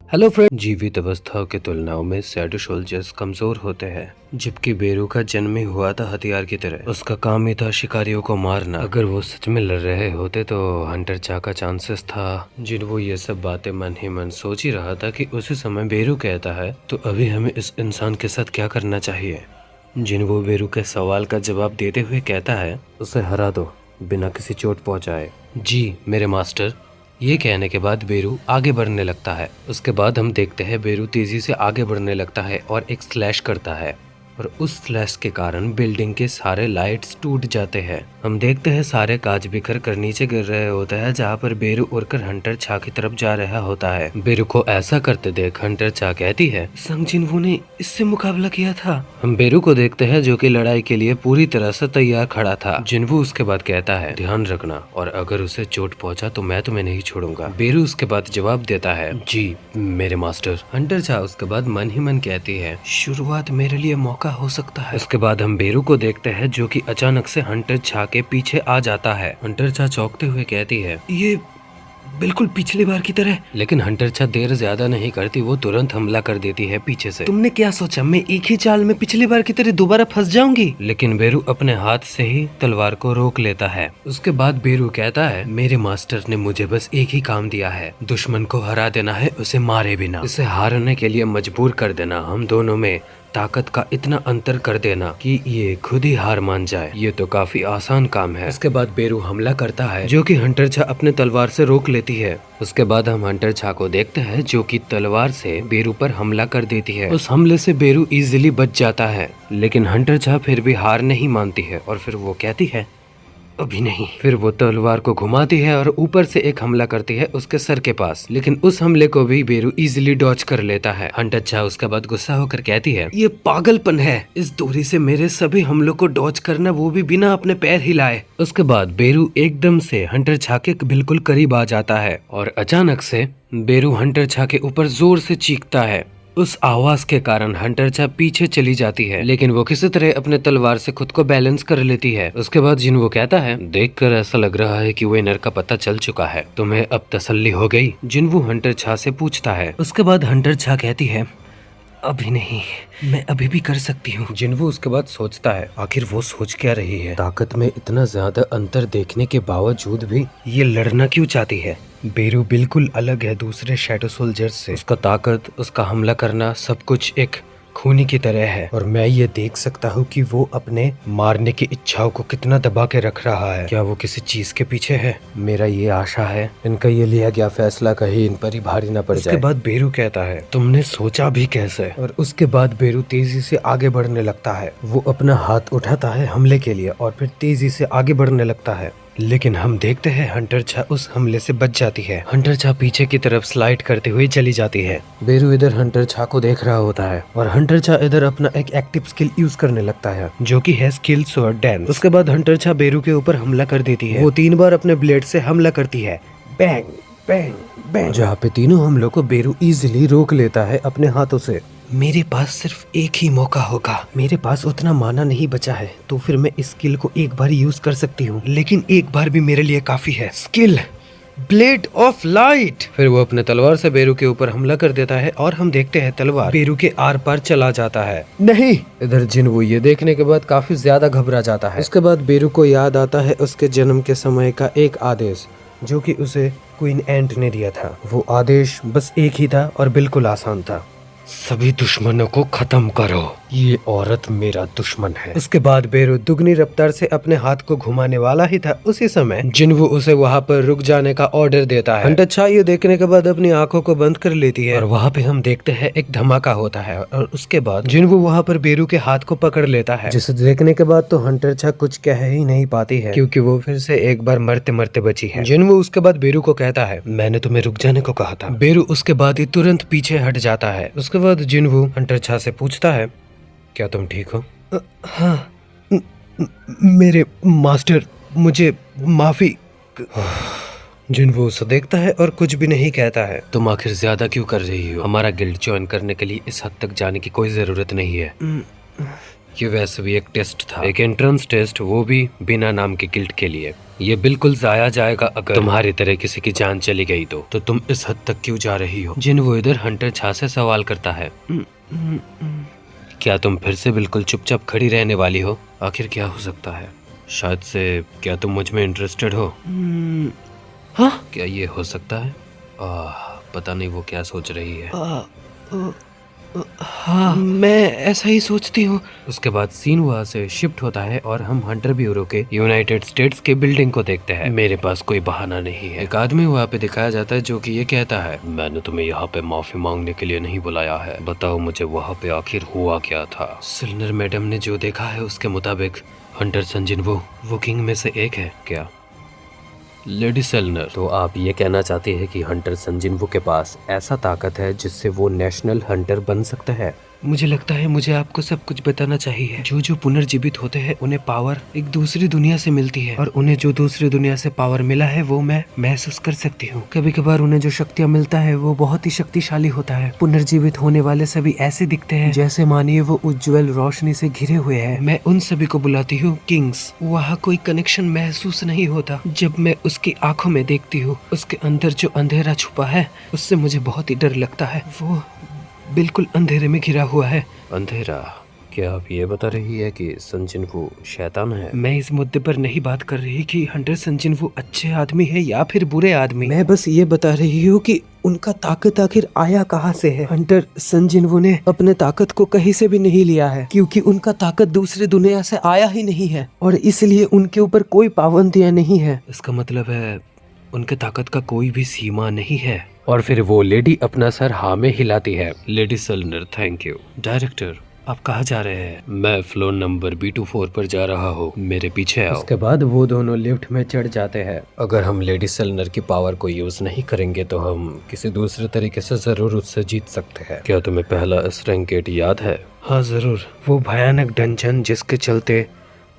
Hello friend. जीवित अवस्थाओं की तुलनाओं में शैडो सोल्जर्स कमजोर होते हैं, जबकि बेरू का जन्म ही हुआ था हथियार की तरह। उसका काम ही था शिकारियों को मारना। अगर वो सच में लड़ रहे होते तो हंटर चा का चांसेस था। जिन वो ये सब बातें मन ही मन सोच ही रहा था कि उसी समय बेरू कहता है तो अभी हमें इस इंसान के साथ क्या करना चाहिए। जिन वो बेरू के सवाल का जवाब देते हुए कहता है, उसे हरा दो बिना किसी चोट पहुंचाए। जी मेरे मास्टर। ये कहने के बाद बेरू आगे बढ़ने लगता है। उसके बाद हम देखते हैं बेरू तेजी से आगे बढ़ने लगता है और एक स्लैश करता है और उस स्लैश के कारण बिल्डिंग के सारे लाइट्स टूट जाते हैं। हम देखते हैं सारे कांच बिखर कर नीचे गिर रहे होते हैं, जहाँ पर बेरू उड़कर हंटर चा की तरफ जा रहा होता है। बेरू को ऐसा करते देख हंटर चा कहती है, संग जिनवू ने इससे मुकाबला किया था। हम बेरू को देखते हैं जो कि लड़ाई के लिए पूरी तरह से तैयार खड़ा था। जिनवू उसके बाद कहता है, ध्यान रखना और अगर उसे चोट पहुंचा तो मैं तुम्हें नहीं छोड़ूंगा। बेरू उसके बाद जवाब देता है, जी मेरे मास्टर। हंटर चा उसके बाद मन ही मन कहती है, शुरुआत मेरे लिए मौका हो सकता है। उसके बाद हम बेरू को देखते हैं जो कि अचानक से हंटर छा के पीछे आ जाता है। हंटर छा चौंकते हुए कहती है, ये बिल्कुल पिछली बार की तरह। लेकिन हंटर छा देर ज्यादा नहीं करती, वो तुरंत हमला कर देती है पीछे से। तुमने क्या सोचा मैं एक ही चाल में पिछली बार की तरह दोबारा फंस जाऊंगी? लेकिन बेरू अपने हाथ से ही तलवार को रोक लेता है। उसके बाद बेरू कहता है, मेरे मास्टर ने मुझे बस एक ही काम दिया है, दुश्मन को हरा देना है, उसे मारे बिना। इसे हारने के लिए मजबूर कर देना, हम दोनों में ताकत का इतना अंतर कर देना कि ये खुद ही हार मान जाए। ये तो काफी आसान काम है। इसके बाद बेरू हमला करता है जो कि हंटर छा अपने तलवार से रोक लेती है। उसके बाद हम हंटर छा को देखते हैं जो कि तलवार से बेरू पर हमला कर देती है। उस हमले से बेरू इजीली बच जाता है, लेकिन हंटर छा फिर भी हार नहीं मानती है और फिर वो कहती है, अभी नहीं। फिर वो तलवार को घुमाती है और ऊपर से एक हमला करती है उसके सर के पास, लेकिन उस हमले को भी बेरू इजीली डॉज कर लेता है। हंटर छा उसके बाद गुस्सा होकर कहती है, ये पागलपन है, इस दूरी से मेरे सभी हमलों को डॉज करना, वो भी बिना अपने पैर हिलाए। उसके बाद बेरू एकदम से हंटर छा के बिल्कुल करीब आ जाता है और अचानक से बेरू हंटर छा के ऊपर जोर से चीखता है। उस आवाज के कारण हंटर छा पीछे चली जाती है, लेकिन वो किसी तरह अपने तलवार से खुद को बैलेंस कर लेती है। उसके बाद जिनवू कहता है, देखकर ऐसा लग रहा है कि विनर का पता चल चुका है, तुम्हें अब तसल्ली हो गई? जिनवू हंटर छा से पूछता है। उसके बाद हंटर छा कहती है, अभी नहीं, मैं अभी भी कर सकती हूँ। जिनवू उसके बाद सोचता है, आखिर वो सोच क्या रही है? ताकत में इतना ज्यादा अंतर देखने के बावजूद भी ये लड़ना क्यों चाहती है? बेरू बिल्कुल अलग है दूसरे शैडो सोल्जर्स से। उसका ताकत, उसका हमला करना, सब कुछ एक खूनी की तरह है और मैं ये देख सकता हूँ कि वो अपने मारने की इच्छाओं को कितना दबा के रख रहा है। क्या वो किसी चीज के पीछे है? मेरा ये आशा है इनका ये लिया गया फैसला कहीं इन पर ही भारी न पड़ जाए। उसके बाद बेरू कहता है, तुमने सोचा भी कैसे? और उसके बाद बेरू तेजी से आगे बढ़ने लगता है। वो अपना हाथ उठाता है हमले के लिए और फिर तेजी से आगे बढ़ने लगता है, लेकिन हम देखते हैं हंटर छा उस हमले से बच जाती है। हंटर छा पीछे की तरफ स्लाइड करते हुए चली जाती है। बेरू इधर हंटर छा को देख रहा होता है और हंटर छा इधर अपना एक एक्टिव स्किल यूज करने लगता है जो कि है स्किल स्वॉर्ड डांस। उसके बाद हंटर छा बेरू के ऊपर हमला कर देती है। वो 3 बार अपने ब्लेड से हमला करती है, बैंग बैंग बैंग, जहाँ पे तीनों हमलों को बेरू इजीली रोक लेता है अपने हाथों से। मेरे पास सिर्फ एक ही मौका होगा, मेरे पास उतना माना नहीं बचा है, तो फिर मैं इस स्किल को एक बार यूज कर सकती हूँ, लेकिन एक बार भी मेरे लिए काफी है। Skill blade of light. फिर वो अपने तलवार से बेरू के ऊपर हमला कर देता है और हम देखते हैं तलवार बेरू के आर पार चला जाता है। नहीं। इधर जिनवू ये देखने के बाद काफी ज्यादा घबरा जाता है। उसके बाद बेरू को याद आता है उसके जन्म के समय का एक आदेश जो कि उसे क्वीन एंट ने दिया था। वो आदेश बस एक ही था और बिल्कुल आसान था, सभी दुश्मनों को खत्म करो, ये औरत मेरा दुश्मन है। उसके बाद बेरू दुगनी रफ्तार से अपने हाथ को घुमाने वाला ही था, उसी समय जिनवू उसे वहाँ पर रुक जाने का ऑर्डर देता है। हंटर छा ये देखने के बाद अपनी आंखों को बंद कर लेती है और वहाँ पे हम देखते हैं एक धमाका होता है और उसके बाद जिनवू वहाँ पर बेरू के हाथ को पकड़ लेता है, जिसे देखने के बाद तो हंटर छा कुछ कह ही नहीं पाती है क्योंकि वो फिर से एक बार मरते मरते बची है। जिनवू उसके बाद बेरू को कहता है, मैंने तुम्हें रुक जाने को कहा था। बेरू उसके बाद ही तुरंत पीछे हट जाता है। उसके बाद जिनवू हंटर छा से पूछता है, क्या तुम ठीक हो? हाँ मेरे मास्टर, मुझे माफी। जिनवू उसे देखता है और कुछ भी नहीं कहता है। तुम आखिर ज्यादा क्यों कर रही हो? हमारा गिल्ड ज्वाइन करने के लिए इस हद तक जाने की कोई जरूरत नहीं है। ये वैसे भी एक टेस्ट था, एक एंट्रेंस टेस्ट, वो भी बिना नाम के गिल्ड के लिए। ये बिल्कुल जाया जाएगा अगर तुम्हारी तरह किसी की जान चली गई तो तुम इस हद तक क्यों जा रही हो? जिन वो इधर हंटर छा से सवाल करता है। क्या तुम फिर से बिल्कुल चुपचाप खड़ी रहने वाली हो? आखिर क्या हो सकता है? शायद से क्या तुम मुझ में इंटरेस्टेड हो? हाँ, क्या ये हो सकता है? पता नहीं वो क्या सोच रही है। हाँ, मैं ऐसा ही सोचती हूँ। उसके बाद सीन वहाँ से शिफ्ट होता है और हम हंटर ब्यूरो के यूनाइटेड स्टेट्स के बिल्डिंग को देखते हैं। मेरे पास कोई बहाना नहीं है। एक आदमी वहाँ पे दिखाया जाता है जो कि ये कहता है, मैंने तुम्हें यहाँ पे माफी मांगने के लिए नहीं बुलाया है, बताओ मुझे वहाँ पे आखिर हुआ क्या था। सिलनर मैडम ने जो देखा है उसके मुताबिक हंटर संजिन वो किंग में से एक है क्या? लेडी सेलनर, तो आप ये कहना चाहते हैं कि हंटर संजिनवू के पास ऐसा ताकत है जिससे वो नेशनल हंटर बन सकता है? मुझे लगता है मुझे आपको सब कुछ बताना चाहिए। जो पुनर्जीवित होते हैं उन्हें पावर एक दूसरी दुनिया से मिलती है और उन्हें जो दूसरी दुनिया से पावर मिला है वो मैं महसूस कर सकती हूँ। कभी कभार उन्हें जो शक्तियाँ मिलता है वो बहुत ही शक्तिशाली होता है। पुनर्जीवित होने वाले सभी ऐसे दिखते हैं जैसे मानिए वो उज्ज्वल रोशनी से घिरे हुए हैं। मैं उन सभी को बुलाती हूँ किंग्स। वहाँ कोई कनेक्शन महसूस नहीं होता। जब मैं उसकी आंखों में देखती हूँ, उसके अंदर जो अंधेरा छुपा है उससे मुझे बहुत ही डर लगता है। वो बिल्कुल अंधेरे में घिरा हुआ है। अंधेरा? क्या आप ये बता रही है कि संजिनवू शैतान है? मैं इस मुद्दे पर नहीं बात कर रही कि हंटर संजिनवू अच्छे आदमी है या फिर बुरे आदमी। मैं बस ये बता रही हूँ कि उनका ताकत आखिर आया कहाँ से है। हंटर संजिनवू ने अपने ताकत को कहीं से भी नहीं लिया है, क्योंकि उनका ताकत दूसरे दुनिया से आया ही नहीं है और इसलिए उनके ऊपर कोई पाबंदियां नहीं है। इसका मतलब है उनके ताकत का कोई भी सीमा नहीं है। और फिर वो लेडी अपना सर हाँ में हिलाती है। लेडी सेलनर, थैंक यू। डायरेक्टर, आप कहाँ जा रहे हैं? मैं फ्लोर नंबर B24 पर जा रहा हूँ, मेरे पीछे आओ। उसके बाद वो दोनों लिफ्ट में चढ़ जाते हैं। अगर हम लेडी सेलनर की पावर को यूज नहीं करेंगे तो हम किसी दूसरे तरीके से जरूर उससे जीत सकते हैं। क्या तुम्हें पहला स्ट्रेंग गेट याद है? हाँ जरूर, वो भयानक डंजन जिसके चलते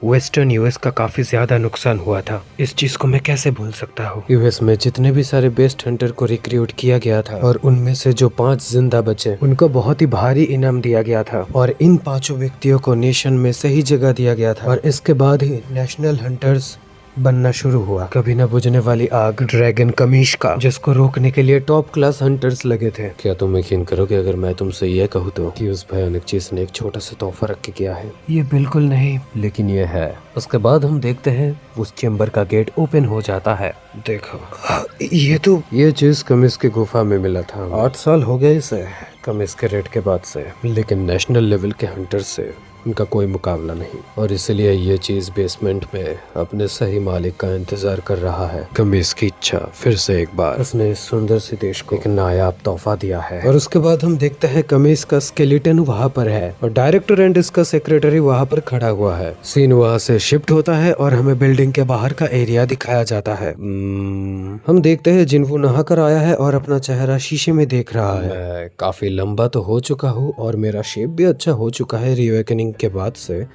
वेस्टर्न यूएस का काफी ज्यादा नुकसान हुआ था। इस चीज को मैं कैसे भूल सकता हूँ। यूएस में जितने भी सारे बेस्ट हंटर को रिक्रूट किया गया था और उनमें से जो 5 जिंदा बचे उनको बहुत ही भारी इनाम दिया गया था और इन 5 व्यक्तियों को नेशन में सही जगह दिया गया था और इसके बाद ही नेशनल हंटर्स बनना शुरू हुआ। कभी न बुझने वाली आग ड्रैगन कमीश का, जिसको रोकने के लिए टॉप क्लास हंटर्स लगे थे। क्या तुम यकीन करोगे अगर मैं तुमसे ये कहूँ तो कि उस भयानक चीज ने एक छोटा सा तोहफा रख के किया है? ये बिल्कुल नहीं, लेकिन ये है। उसके बाद हम देखते हैं उस चेम्बर का गेट ओपन हो जाता है। देखो, ये चीज कमिस की गुफा में मिला था। 8 साल हो गए इसे कमिस के रेड के बाद से, लेकिन नेशनल लेवल के हंटर से उनका कोई मुकाबला नहीं और इसलिए ये चीज बेसमेंट में अपने सही मालिक का इंतजार कर रहा है। कमीज की इच्छा फिर से एक बार उसने इस सुंदर सी देश को एक नायाब तोहफा दिया है। और उसके बाद हम देखते हैं कमीज का स्केलेटन वहाँ पर है और डायरेक्टर एंड इसका सेक्रेटरी वहाँ पर खड़ा हुआ है। सीन वहाँ से शिफ्ट होता है और हमें बिल्डिंग के बाहर का एरिया दिखाया जाता है। हम देखते हैं जिनवू नहा कर आया है और अपना चेहरा शीशे में देख रहा है। मैं काफी लंबा तो हो चुका हूँ और मेरा शेप भी अच्छा हो चुका है रिवेकनिंग के बाद से,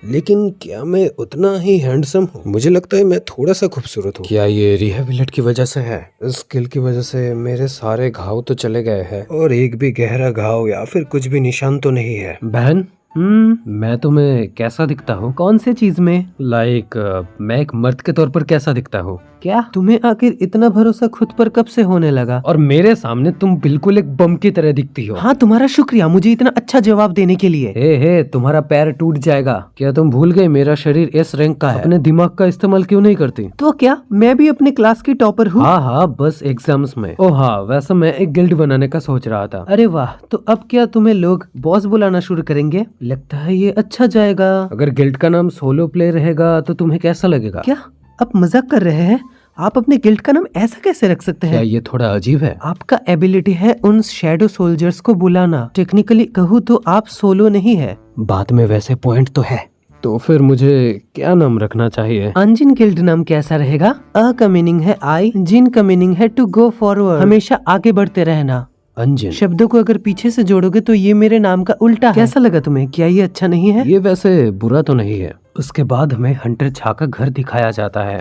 लेकिन क्या मैं उतना ही हैंडसम हूँ? मुझे लगता है मैं थोड़ा सा खूबसूरत हूँ। क्या ये रिहेबिलिट की वजह से है? इस स्किल की वजह से मेरे सारे घाव तो चले गए हैं और एक भी गहरा घाव या फिर कुछ भी निशान तो नहीं है। बहन, मैं तुम्हें कैसा दिखता हूँ? कौन से चीज में? मैं एक मर्द के तौर पर कैसा दिखता हूँ? क्या तुम्हें आखिर इतना भरोसा खुद पर कब से होने लगा? और मेरे सामने तुम बिल्कुल एक बम की तरह दिखती हो। हाँ, तुम्हारा शुक्रिया मुझे इतना अच्छा जवाब देने के लिए। हे तुम्हारा पैर टूट जाएगा। क्या तुम भूल गए मेरा शरीर S रैंक का है? अपने दिमाग का इस्तेमाल क्यों नहीं करती? तो क्या मैं भी अपने क्लास की टॉपर हूँ? हाँ, बस एग्जाम्स में। ओह हाँ, वैसे मैं एक गिल्ड बनाने का सोच रहा था। अरे वाह, तो अब क्या तुम्हें लोग बॉस बुलाना शुरू करेंगे? लगता है ये अच्छा जाएगा। अगर गिल्ड का नाम सोलो प्ले रहेगा तो तुम्हें कैसा लगेगा? क्या आप मजाक कर रहे हैं? आप अपने गिल्ड का नाम ऐसा कैसे रख सकते हैं? क्या ये थोड़ा अजीब है? आपका एबिलिटी है उन शैडो सोल्जर्स को बुलाना। टेक्निकली कहूँ तो आप सोलो नहीं है। बात में वैसे पॉइंट तो है। तो फिर मुझे क्या नाम रखना चाहिए? अंजिन गिल्ड नाम कैसा रहेगा? अ का मीनिंग है आई, जिन का मीनिंग है टू गो फॉरवर्ड, हमेशा आगे बढ़ते रहना। अंजन शब्दों को अगर पीछे से जोड़ोगे तो ये मेरे नाम का उल्टा है। कैसा लगा तुम्हें? क्या ये अच्छा नहीं है? ये वैसे बुरा तो नहीं है। उसके बाद हमें हंटर छा का घर दिखाया जाता है।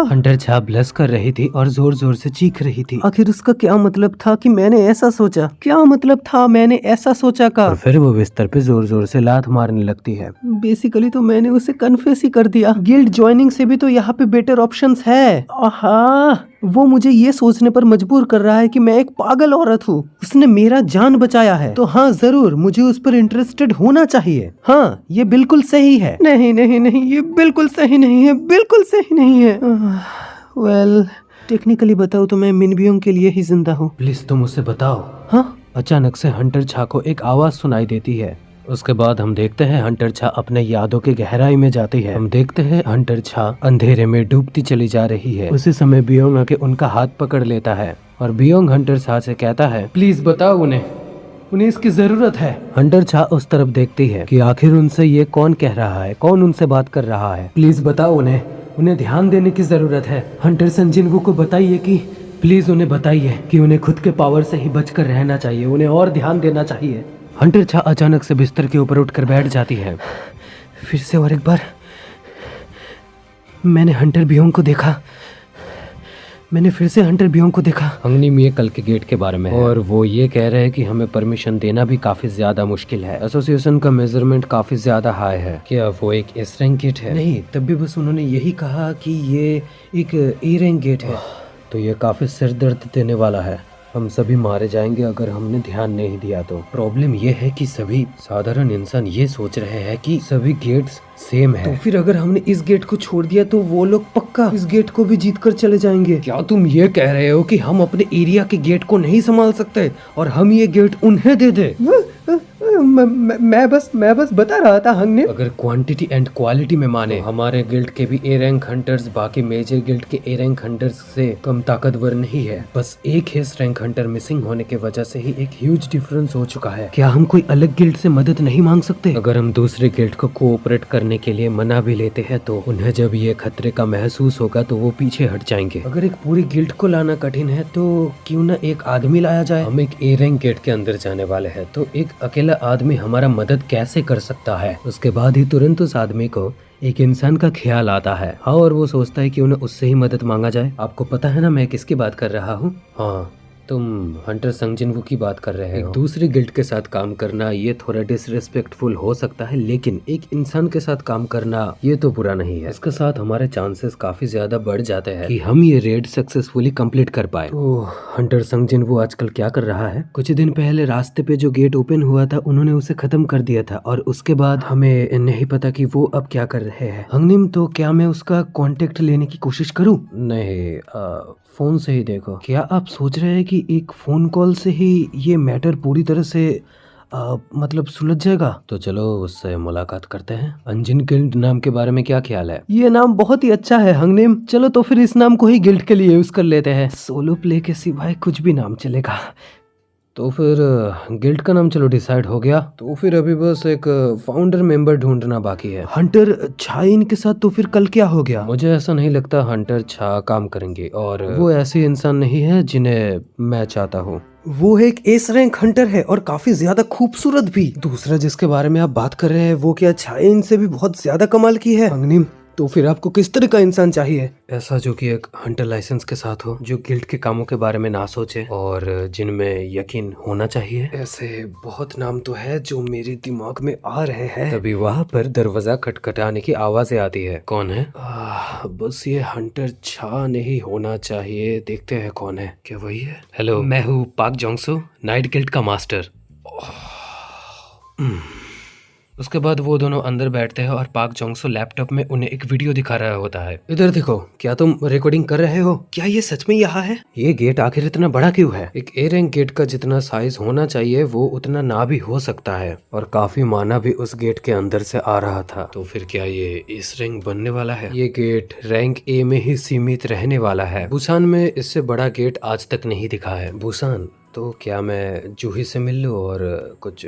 हंटर छा ब्लश कर रही थी और जोर जोर से चीख रही थी। आखिर उसका क्या मतलब था कि मैंने ऐसा सोचा? क्या मतलब था मैंने ऐसा सोचा का? और फिर वो बिस्तर पे जोर जोर से लात मारने लगती है। बेसिकली तो मैंने उसे कन्फेस ही कर दिया। गिल्ड ज्वाइनिंग से भी तो यहाँ पे बेटर ऑप्शंस है। आहा, वो मुझे ये सोचने पर मजबूर कर रहा है कि मैं एक पागल औरत हूँ। उसने मेरा जान बचाया है, तो हाँ जरूर मुझे उस पर इंटरेस्टेड होना चाहिए। हाँ, ये बिल्कुल सही है। नहीं नहीं नहीं, ये बिल्कुल सही नहीं है, बिल्कुल सही नहीं है। वेल, टेक्निकली बताओ तो मैं मिनबियोंग के लिए ही जिंदा हूँ। प्लीज तुम उसे बताओ। हाँ? अचानक से हंटर छा को एक आवाज सुनाई देती है। उसके बाद हम देखते हैं हंटर छा अपने यादों के गहराई में जाती है। हम देखते हैं हंटर छा अंधेरे में डूबती चली जा रही है। उसी समय बियोंग आके उनका हाथ पकड़ लेता है और बियोंग हंटर छा से कहता है, प्लीज बताओ उन्हें इसकी जरूरत है। हंटर छा उस तरफ देखती है कि आखिर उनसे ये कौन कह रहा है, कौन उनसे बात कर रहा है। प्लीज बताओ उन्हें ध्यान देने की जरूरत है। हंटर सन जिन्वू को बताइए कि प्लीज उन्हें बताइए कि उन्हें खुद के पावर से ही बचकर रहना चाहिए, उन्हें और ध्यान देना चाहिए। हंटर छा अचानक से बिस्तर के ऊपर उठकर बैठ जाती है। फिर से और एक बार मैंने हंटर बियोंग को देखा। मैंने फिर से हंटर बियोंग को देखा। हंगनिम ये कल के गेट के बारे में है और वो ये कह रहे हैं कि हमें परमिशन देना भी काफी ज्यादा मुश्किल है। एसोसिएशन का मेजरमेंट काफी ज्यादा हाई है। क्या वो एक एस रैंक गेट है? नहीं, तब भी बस उन्होंने यही कहा कि ये एक ए रैंक गेट है। तो ये काफी सिर दर्द देने वाला है। हम सभी मारे जाएंगे अगर हमने ध्यान नहीं दिया तो। प्रॉब्लम ये है कि सभी साधारण इंसान ये सोच रहे हैं कि सभी गेट्स सेम है। तो फिर अगर हमने इस गेट को छोड़ दिया तो वो लोग पक्का इस गेट को भी जीत कर चले जाएंगे। क्या तुम ये कह रहे हो कि हम अपने एरिया के गेट को नहीं संभाल सकते और हम ये गेट उन्हें दे दे? मैं बस बता रहा था हंगने। अगर क्वांटिटी एंड क्वालिटी में माने हमारे गिल्ड के भी ए रैंक हंटर्स बाकी मेजर गिल्ड के ए रैंक हंटर्स से कम ताकतवर नहीं है। बस एक एस रैंक हंटर मिसिंग होने की वजह से ही एक ह्यूज डिफरेंस हो चुका है। क्या हम कोई अलग गिल्ड से मदद नहीं मांग सकते? अगर हम दूसरे गिल्ड को कोऑपरेट करने के लिए मना भी लेते हैं तो उन्हें जब ये खतरे का महसूस होगा तो वो पीछे हट जाएंगे। अगर एक पूरी गिल्ड को लाना कठिन है तो क्यों ना एक आदमी लाया जाए। हम एक ए रैंक गेट के अंदर जाने वाले हैं तो एक अकेला आदमी हमारा मदद कैसे कर सकता है? उसके बाद ही तुरंत उस आदमी को एक इंसान का ख्याल आता है। हाँ, और वो सोचता है कि उन्हें उससे ही मदद मांगा जाए। आपको पता है ना मैं किसकी बात कर रहा हूँ? हाँ, तुम हंटर संग जिन्वू की बात कर रहे हो। एक दूसरे गिल्ड के साथ काम करना ये थोड़ा डिसरिस्पेक्टफुल हो सकता है, लेकिन एक इंसान के साथ काम करना ये तो बुरा नहीं है। इसके साथ हमारे चांसेस काफी ज्यादा बढ़ जाते हैं कि हम ये रेड सक्सेसफुली कंप्लीट कर पाए। तो हंटर संग जिन्वू आजकल क्या कर रहा है? कुछ दिन पहले रास्ते पे जो गेट ओपन हुआ था उन्होंने उसे खत्म कर दिया था और उसके बाद हमें नहीं पता कि वो अब क्या कर रहे हैं। हंगनिम, तो क्या मैं उसका कांटेक्ट लेने की कोशिश करूं? नहीं, फोन से ही देखो। क्या आप सोच रहे हैं कि एक फोन कॉल से ही ये मैटर पूरी तरह से मतलब सुलझ जाएगा? तो चलो उससे मुलाकात करते हैं। अंजिन गिल्ड नाम के बारे में क्या ख्याल है? ये नाम बहुत ही अच्छा है हंगनेम। चलो तो फिर इस नाम को ही गिल्ड के लिए यूज कर लेते हैं। सोलो प्ले के सिवाय कुछ भी नाम चलेगा। तो फिर गिल्ड का नाम चलो डिसाइड हो गया। तो फिर अभी बस एक फाउंडर मेंबर ढूंढना बाकी है। हंटर छा इनके साथ तो फिर कल क्या हो गया? मुझे ऐसा नहीं लगता हंटर छा काम करेंगे और वो ऐसे इंसान नहीं है जिन्हें मैं चाहता हूँ। वो एक एस रैंक हंटर है और काफी ज्यादा खूबसूरत भी। दूसरा जिसके बारे में आप बात कर रहे हैं वो क्या छाइन से भी बहुत ज्यादा कमाल की है? अंगनिम, तो फिर आपको किस तरह का इंसान चाहिए? ऐसा जो कि एक हंटर लाइसेंस के साथ हो, जो गिल्ड के कामों के बारे में ना सोचे और जिनमें यकीन होना चाहिए। ऐसे बहुत नाम तो है जो मेरे दिमाग में आ रहे हैं। तभी वहाँ पर दरवाजा खटखटाने की आवाजें आती है। कौन है? बस ये हंटर छा नहीं होना चाहिए। देखते हैं कौन है। क्या वही है? हेलो, मैं हूँ पाक जोंगसो, नाइट गिल्ड का मास्टर। उसके बाद वो दोनों अंदर बैठते हैं और पाक जोंगसो लैपटॉप में उन्हें एक वीडियो दिखा रहा होता है। इधर देखो, क्या तुम रिकॉर्डिंग कर रहे हो? क्या ये सच में यहाँ है? ये गेट आखिर इतना बड़ा क्यों है? एक ए रैंक गेट का जितना साइज होना चाहिए वो उतना ना भी हो सकता है और काफी माना भी उस गेट के अंदर से आ रहा था। तो फिर क्या ये इस रैंक बनने वाला है? ये गेट रैंक ए में ही सीमित रहने वाला है। बुसान में इससे बड़ा गेट आज तक नहीं दिखा है। बुसान, तो क्या मैं जूही से मिल लूं और कुछ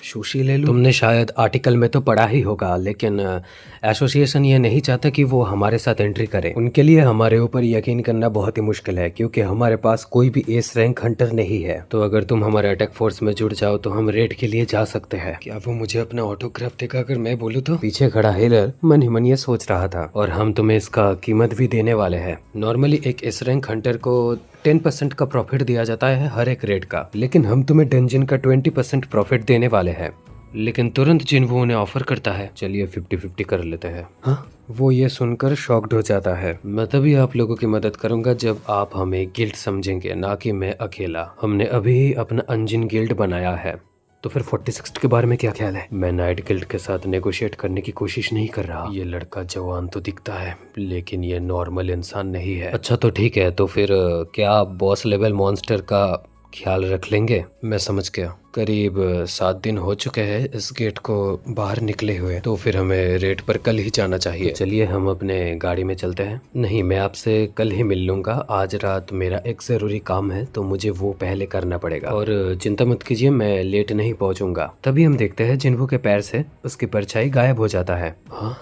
सुशी ले लूं? तुमने शायद आर्टिकल में तो पढ़ा ही होगा, लेकिन एसोसिएशन ये नहीं चाहता कि वो हमारे साथ एंट्री करे। उनके लिए हमारे ऊपर यकीन करना बहुत ही मुश्किल है, क्योंकि हमारे पास कोई भी एस रैंक हंटर नहीं है। तो अगर तुम हमारे अटैक फोर्स में जुड़ जाओ तो हम रेड के लिए जा सकते हैं। क्या वो मुझे अपना ऑटोग्राफ देगा अगर मैं बोलूँ तो? पीछे खड़ा हिलर मन ही मन ये सोच रहा था। और हम तुम्हें इसका कीमत भी देने वाले हैं। नॉर्मली एक एस रैंक हंटर को 10% का प्रॉफिट दिया जाता है हर एक रेड का, लेकिन हम तुम्हें डंजन का 20% प्रॉफिट देने वाले हैं। लेकिन तुरंत जिन्वो उन्हें ऑफर करता है, चलिए 50-50 कर लेते हैं। हाँ, वो ये सुनकर शॉक्ड हो जाता है। मैं तभी आप लोगों की मदद करूंगा जब आप हमें गिल्ड समझेंगे, ना कि मैं अकेला। हमने अभी ही अपना अंजिन गिल्ड बनाया है। तो फिर 46 के बारे में क्या ख्याल है? मैं नाइट गिल्ड के साथ नेगोशिएट करने की कोशिश नहीं कर रहा। ये लड़का जवान तो दिखता है, लेकिन ये नॉर्मल इंसान नहीं है। अच्छा तो ठीक है, तो फिर क्या आप बॉस लेवल मॉन्स्टर का ख्याल रख लेंगे? मैं समझ गया। करीब 7 दिन हो चुके हैं इस गेट को बाहर निकले हुए, तो फिर हमें रेड पर कल ही जाना चाहिए। तो चलिए हम अपने गाड़ी में चलते हैं। नहीं, मैं आपसे कल ही मिल लूंगा। आज रात मेरा एक जरूरी काम है, तो मुझे वो पहले करना पड़ेगा। और चिंता मत कीजिए, मैं लेट नहीं पहुंचूंगा। तभी हम देखते हैं जिन्वो के पैर से उसकी परछाई गायब हो जाता है। हाँ,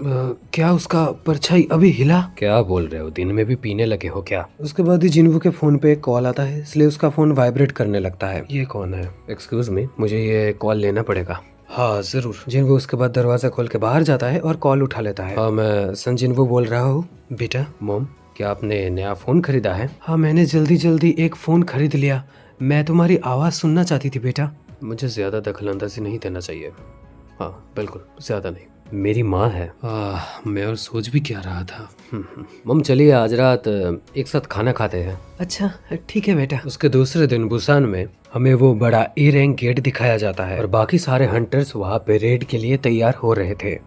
क्या उसका परछाई अभी हिला? क्या बोल रहे हो, दिन में भी पीने लगे हो क्या? उसके बाद ही जिन्वो के फोन पे एक कॉल आता है, इसलिए उसका फोन वाइब्रेट करने लगता है। ये कौन है? एक्सक्यूज मी, मुझे ये कॉल लेना पड़ेगा। हाँ जरूर। जिन्वो उसके बाद दरवाजा खोल के बाहर जाता है और कॉल उठा लेता है। हाँ, मैं जिन्वो बोल रहा हूँ। बेटा, मॉम, क्या आपने नया फोन खरीदा है? हाँ, मैंने जल्दी जल्दी एक फोन खरीद लिया। मैं तुम्हारी आवाज सुनना चाहती थी बेटा। मुझे ज्यादा दखलंदाजी नहीं देना चाहिए। हाँ बिल्कुल, ज्यादा नहीं। मेरी माँ है। मैं और सोच भी क्या रहा था। मम, चलिए आज रात एक साथ खाना खाते हैं। अच्छा ठीक है बेटा। उसके दूसरे दिन बुसान में हमें वो बड़ा ए रैंक गेट दिखाया जाता है और बाकी सारे हंटर्स वहाँ पे रेड के लिए तैयार हो रहे थे।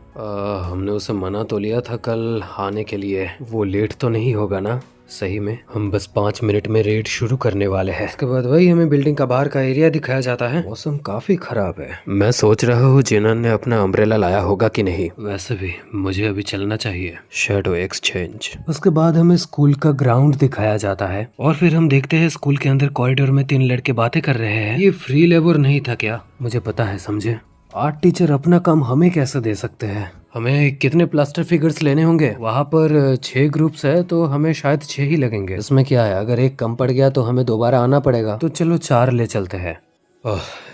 हमने उसे मना तो लिया था कल आने के लिए। वो लेट तो नहीं होगा ना? सही में हम बस 5 मिनट में रेड शुरू करने वाले हैं। उसके बाद वही हमें बिल्डिंग का बाहर का एरिया दिखाया जाता है। मौसम काफी खराब है। मैं सोच रहा हूँ जिनन ने अपना अम्ब्रेला लाया होगा कि नहीं। वैसे भी मुझे अभी चलना चाहिए। Shadow exchange. उसके बाद हमें स्कूल का ग्राउंड दिखाया जाता है और फिर हम देखते हैं स्कूल के अंदर कॉरिडोर में 3 लड़के बातें कर रहे हैं। ये फ्री लेबर नहीं था क्या? मुझे पता है, समझे। आर्ट टीचर अपना काम हमें कैसे दे सकते हैं? हमें कितने प्लास्टर फिगर्स लेने होंगे? वहाँ पर 6 ग्रुप्स है, तो हमें शायद 6 ही लगेंगे। इसमें क्या है, अगर एक कम पड़ गया तो हमें दोबारा आना पड़ेगा। तो चलो 4 ले चलते हैं।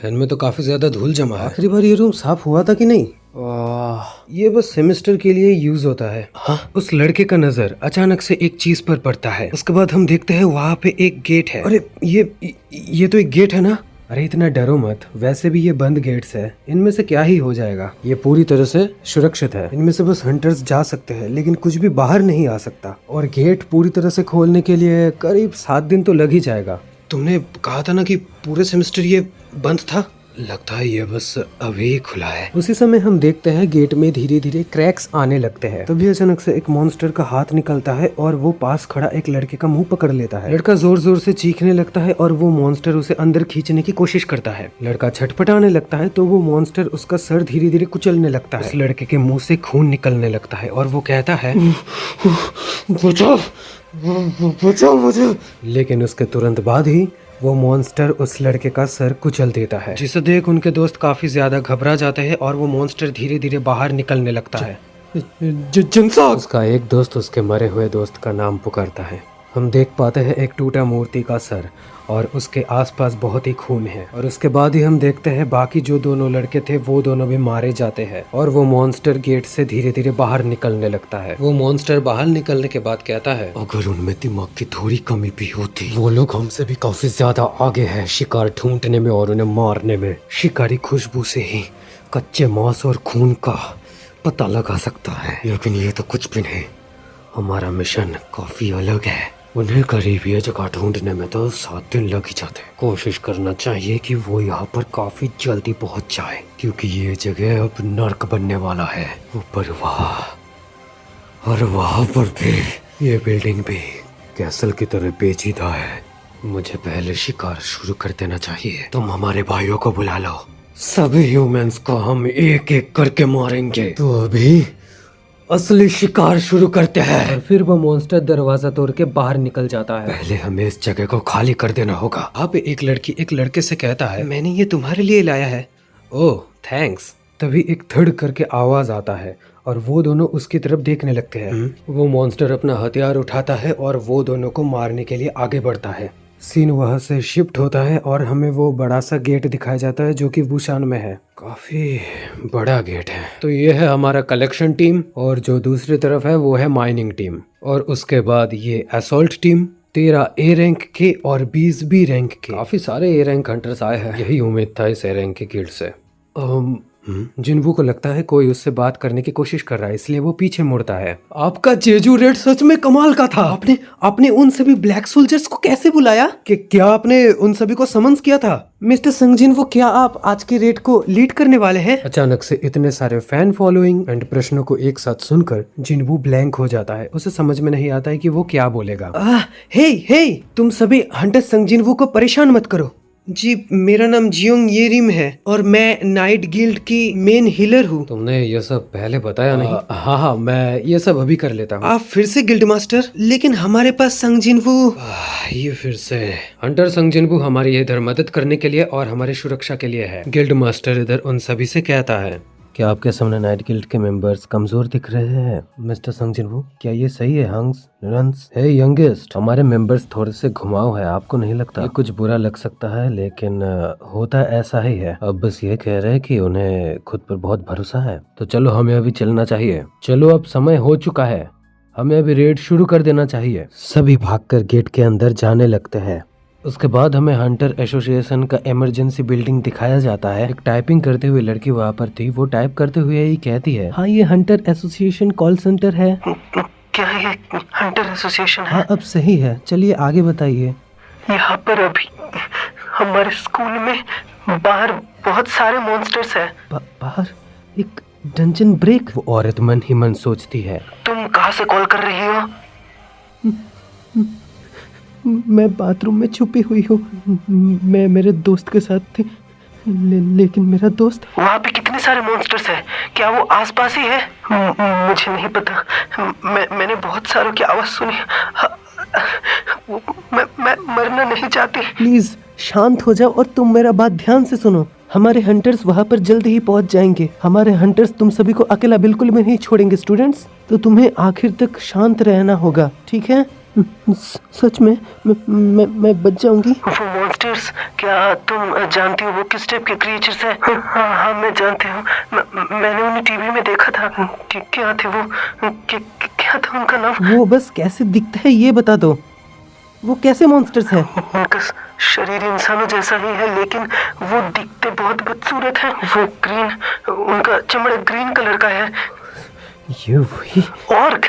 इनमें तो काफी ज्यादा धूल जमा है। आखिरी बार ये रूम साफ हुआ था कि नहीं? ये बस सेमेस्टर के लिए यूज होता है। हाँ, उस लड़के का नजर अचानक से एक चीज पर पड़ता है। उसके बाद हम देखते हैं वहाँ पे एक गेट है। अरे ये तो एक गेट है ना? अरे इतना डरो मत, वैसे भी ये बंद गेट्स है, इनमें से क्या ही हो जाएगा। ये पूरी तरह से सुरक्षित है। इनमें से बस हंटर्स जा सकते हैं, लेकिन कुछ भी बाहर नहीं आ सकता। और गेट पूरी तरह से खोलने के लिए करीब 7 दिन तो लग ही जाएगा। तुमने कहा था ना कि पूरे सेमेस्टर ये बंद था? लगता है ये बस अभी खुला है। उसी समय हम देखते हैं गेट में धीरे धीरे क्रैक्स आने लगते हैं। तभी अचानक से एक मॉन्स्टर का हाथ निकलता है और वो पास खड़ा एक लड़के का मुंह पकड़ लेता है। लड़का जोर जोर से चीखने लगता है और वो मॉन्स्टर उसे अंदर खींचने की कोशिश करता है। लड़का छटपटाने लगता है तो वो मॉन्स्टर उसका सर धीरे धीरे कुचलने लगता है। उस लड़के के मुंह से खून निकलने लगता है और वो कहता है, बचाओ मुझे। लेकिन उसके तुरंत बाद ही वो मॉन्स्टर उस लड़के का सर कुचल देता है, जिसे देख उनके दोस्त काफी ज्यादा घबरा जाते हैं और वो मॉन्स्टर धीरे धीरे बाहर निकलने लगता है। जिनसा! उसका एक दोस्त उसके मरे हुए दोस्त का नाम पुकारता है। हम देख पाते हैं एक टूटा मूर्ति का सर और उसके आसपास बहुत ही खून है। और उसके बाद ही हम देखते हैं बाकी जो दोनों लड़के थे वो दोनों भी मारे जाते हैं और वो मॉन्स्टर गेट से धीरे धीरे बाहर निकलने लगता है। वो मॉन्स्टर बाहर निकलने के बाद कहता है, अगर उनमें दिमाग की थोड़ी कमी भी होती, वो लोग हमसे भी काफी ज्यादा आगे है शिकार ढूंढने में और उन्हें मारने में। शिकारी खुशबू से ही कच्चे मांस और खून का पता लगा सकता है, लेकिन ये तो कुछ भी नहीं। हमारा मिशन काफी अलग है। उन्हें करीब ये जगह ढूंढने में तो 7 दिन लग ही जाते। कोशिश करना चाहिए कि वो यहाँ पर काफी जल्दी पहुँच जाए, क्योंकि ये जगह अब नर्क बनने वाला है। ऊपर वहाँ और वहाँ पर भी ये बिल्डिंग भी कैसल की तरह पेचीदा है। मुझे पहले शिकार शुरू कर देना चाहिए। तुम हमारे भाइयों को बुला लो, सभी ह्यूमंस को हम एक एक करके मारेंगे। तो अभी असली शिकार शुरू करते हैं। और फिर वो मॉन्स्टर दरवाजा तोड़ के बाहर निकल जाता है। पहले हमें इस जगह को खाली कर देना होगा। आप एक लड़की एक लड़के से कहता है, मैंने ये तुम्हारे लिए लाया है, ओह थैंक्स। तभी एक थड़ करके आवाज आता है और वो दोनों उसकी तरफ देखने लगते हैं। वो मॉन्स्टर अपना हथियार उठाता है और वो दोनों को मारने के लिए आगे बढ़ता है। सीन वहां से शिफ्ट होता है और हमें वो बड़ा सा गेट दिखाया जाता है जो कि बुसान में है। काफी बड़ा गेट है। तो ये है हमारा कलेक्शन टीम और जो दूसरी तरफ है वो है माइनिंग टीम। और उसके बाद ये असॉल्ट टीम, 13 ए रैंक के और 20 बी रैंक के। काफी सारे ए रैंक हंटर्स आए हैं। यही उम्मीद था इस ए रैंक के गिल्ड से। जिन्वू को लगता है कोई उससे बात करने की कोशिश कर रहा है, इसलिए वो पीछे मुड़ता है। आपका जेजू रेड सच में कमाल का था। आपने उन सभी ब्लैक सोल्जर्स को कैसे बुलाया? कि क्या आपने उन सभी को समन्स किया था? मिस्टर संगजिन, वो क्या आप आज के रेड को लीड करने वाले हैं? अचानक से इतने सारे फैन फॉलोइंग एंड प्रश्नों को एक साथ सुनकर जिन्वू ब्लैंक हो जाता है। उसे समझ में नहीं आता है कि वो क्या बोलेगा। हे, तुम सभी हंटर संगजिनवू को परेशान मत करो। जी, मेरा नाम जियोंग येरिम है और मैं नाइट गिल्ड की मेन हीलर हूँ। तुमने ये सब पहले बताया नहीं? हाँ, मैं ये सब अभी कर लेता हूँ। आप फिर से गिल्ड मास्टर? लेकिन हमारे पास संगजिनवू। ये फिर से हंटर संगजिनवू हमारी इधर मदद करने के लिए और हमारी सुरक्षा के लिए है। गिल्ड मास्टर इधर उन सभी से कहता है, क्या आपके सामने नाइट गिल्ड के मेंबर्स कमजोर दिख रहे हैं मिस्टर संगजिनवू? क्या ये सही है? हंग्स रंस, हे यंगेस्ट, हमारे मेंबर्स थोड़े से घुमाव है, आपको नहीं लगता? ये कुछ बुरा लग सकता है लेकिन होता ऐसा ही है। अब बस ये कह रहे हैं कि उन्हें खुद पर बहुत भरोसा है। तो चलो, हमें अभी चलना चाहिए। चलो, अब समय हो चुका है, हमें अभी रेड शुरू कर देना चाहिए। सभी भागकर गेट के अंदर जाने लगते हैं। उसके बाद हमें हंटर एसोसिएशन का इमरजेंसी बिल्डिंग दिखाया जाता है। एक टाइपिंग करते हुए लड़की वहाँ पर थी। वो टाइप करते हुए ही कहती है, हाँ, ये हंटर एसोसिएशन कॉल सेंटर है। क्या ये हंटर एसोसिएशन है? हाँ, अब सही है। चलिए आगे बताइए। यहाँ पर अभी हमारे स्कूल में बाहर बहुत सारे मॉन्स्टर्स हैं। बाहर एक डंजन ब्रेक? वो औरत मन ही मन सोचती है। तुम कहाँ से कॉल कर रही हो? मैं बाथरूम में छुपी हुई हूँ। मैं मेरे दोस्त के साथ थी, लेकिन मेरा दोस्त। वहाँ पे कितने सारे मॉन्स्टर्स हैं? क्या वो आसपास ही है? मुझे नहीं पता। मैंने बहुत सारों की आवाज सुनी। मैं मरना नहीं चाहती। प्लीज शांत हो जाओ और तुम मेरा बात ध्यान से सुनो। हमारे हंटर्स वहाँ पर जल्द ही पहुँच जाएंगे। हमारे हंटर्स तुम सभी को अकेला बिल्कुल भी नहीं छोड़ेंगे स्टूडेंट्स। तो तुम्हें आखिर तक शांत रहना होगा, ठीक है? सच में मैं बच जाऊंगी? वो मॉन्स्टर्स, क्या तुम जानती हो वो किस टाइप के क्रिएचर्स हैं? हाँ, मैं जानती हूँ। मैंने उन्हें टीवी में देखा था। क्या थे वो? क्या था उनका नाम? वो बस कैसे दिखता है ये बता दो। वो कैसे मॉन्स्टर्स हैं? उनका शरीर इंसानों जैसा ही है लेकिन वो दिखते बहुत बदसूरत हैं। वो ग्रीन, उनका चमड़ा ग्रीन कलर का है। ये वही ऑर्क?